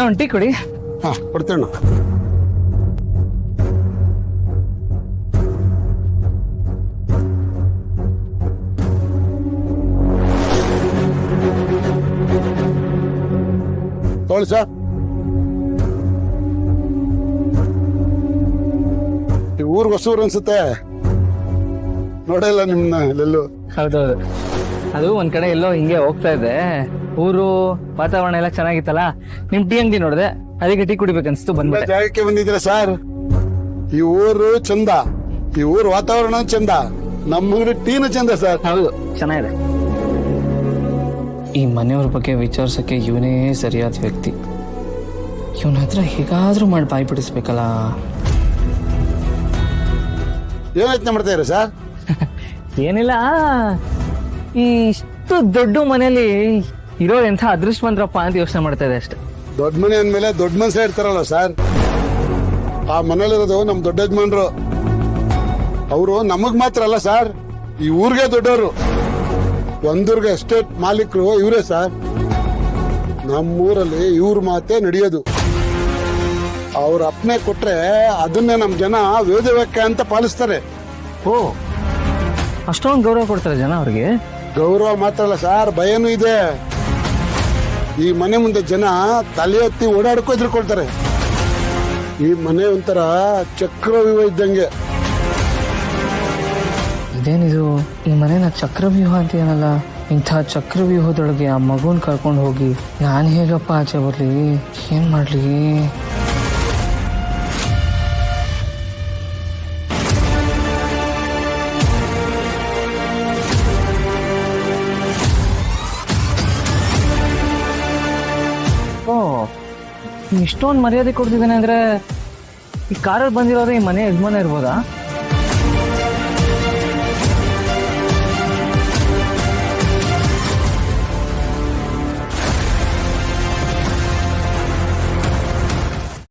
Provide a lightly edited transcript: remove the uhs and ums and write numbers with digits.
ಒಂದು ಟೀ ಕೊಡಿ. ಹಾ ಕೊಡ್ತೇಣ. ತಗೊಳ್ಳಿ ಸರ್. ಈ ಊರ್ಗ್ ಹೊಸೂರು ಅನ್ಸುತ್ತೆ, ನೋಡಿಲ್ಲ ನಿಮ್ನ ಎಲ್ಲೆಲ್ಲೂ. ಹೌದೌದು, ಅದು ಒಂದ್ ಕಡೆ ಎಲ್ಲೋ ಹಿಂಗೆ ಹೋಗ್ತಾ ಇದೆ. ಊರು ವಾತಾವರಣ ಎಲ್ಲ ಚೆನ್ನಾಗಿತ್ತಲ್ಲ, ನಿಮ್ ಟೀ ಅಂಗಡಿ ನೋಡಿದೆ, ಅದಕ್ಕೆ ಟೀ ಕುಡಿಬೇಕನ್ಸ್ತು ಬಂದ್ಬಿಟ್ಟೆ. ಜಾಗಕ್ಕೆ ಬಂದಿದ್ದೀರಾ ಸರ್? ಈ ಊರು ಚಂದ, ಈ ಊರ್ ವಾತಾವರಣ ಚಂದ, ನಮ್ಮ ಟೀನು ಚಂದ ಸರ್. ಹೌದು, ಚೆನ್ನಾಗಿದೆ. ಈ ಮನೆಯವ್ರ ಬಗ್ಗೆ ವಿಚಾರಿಸಕ್ಕೆ ಇವನೇ ಸರಿಯಾದ ವ್ಯಕ್ತಿ. ಇವನ ಹತ್ರ ಹೇಗಾದ್ರೂ ಮಾಡಿ ಬಾಯಿ ಬಿಡಿಸ್ಬೇಕಲ್ಲ. ಏನ್ ಯೋಚನೆ ಮಾಡ್ತಾ ಇರ ಸರ್? ಏನಿಲ್ಲ, ಈ ಇಷ್ಟು ದೊಡ್ಡ ಮನೆಯಲ್ಲಿ ಇರೋ ಎಂಥ ಅದೃಷ್ಟವಂತರಪ್ಪ ಅಂತ ಯೋಚನೆ ಮಾಡ್ತಾ ಇದೆ ಅಷ್ಟೇ. ದೊಡ್ಡ ಮನೆ ಅಂದ್ಮೇಲೆ ದೊಡ್ಡ ಮನ್ಸೇ ಇರ್ತಾರಲ್ಲ ಸರ್. ಆ ಮನೇಲಿರೋದು ನಮ್ ದೊಡ್ಡ ಯಜಮಾನ್ರು. ಅವರು ನಮಗ್ ಮಾತ್ರ ಅಲ್ಲ ಸರ್, ಈ ಊರ್ಗೆ ದೊಡ್ಡವರು. ಒಂದೂರ್ಗ ಎಸ್ಟೇಟ್ ಮಾಲೀಕರು ಇವರೇ ಸರ್. ನಮ್ಮೂರಲ್ಲಿ ಇವ್ರ ಮಾತೇ ನಡೆಯೋದು. ಅವ್ರ ಅಪ್ಪನೆ ಕೊಟ್ರೆ ಅದನ್ನೇ ನಮ್ ಜನ ವೇದವಾಕ್ಯ ಅಂತ ಪಾಲಿಸ್ತಾರೆ. ಓ, ಅಷ್ಟೊಂದು ಗೌರವ ಕೊಡ್ತಾರೆ ಜನ ಅವ್ರಿಗೆ? ಗೌರವ ಮಾತ್ರ ಅಲ್ಲ ಸರ್, ಭಯನೂ ಇದೆ. ಈ ಮನೆ ಮುಂದೆ ಜನ ತಲೆ ಎತ್ತಿ ಓಡಾಡಕ್ಕೂ ಎದುರ್ಕೊಳ್ತಾರೆ. ಈ ಮನೆ ಒಂಥರ ಚಕ್ರವ್ಯೂಹ ಇದ್ದಂಗೆ. ಇದೇನಿದು, ಈ ಮನೇನ ಚಕ್ರವ್ಯೂಹ ಅಂತ ಏನಲ್ಲ? ಇಂಥ ಚಕ್ರವ್ಯೂಹದೊಳಗೆ ಆ ಮಗುನ್ ಕರ್ಕೊಂಡು ಹೋಗಿ ನಾನು ಹೇಗಪ್ಪ ಆಚೆ ಬರ್ಲಿ? ಏನ್ ಮಾಡ್ಲಿ? ಓ, ಇಷ್ಟೊಂದು ಮರ್ಯಾದೆ ಕೊಡ್ತಿದ್ದಾನೆ ಅಂದ್ರೆ ಈ ಕಾರಲ್ಲಿ ಬಂದಿರೋರು ಈ ಮನೆ ಯಜಮಾನ ಇರ್ಬೋದಾ?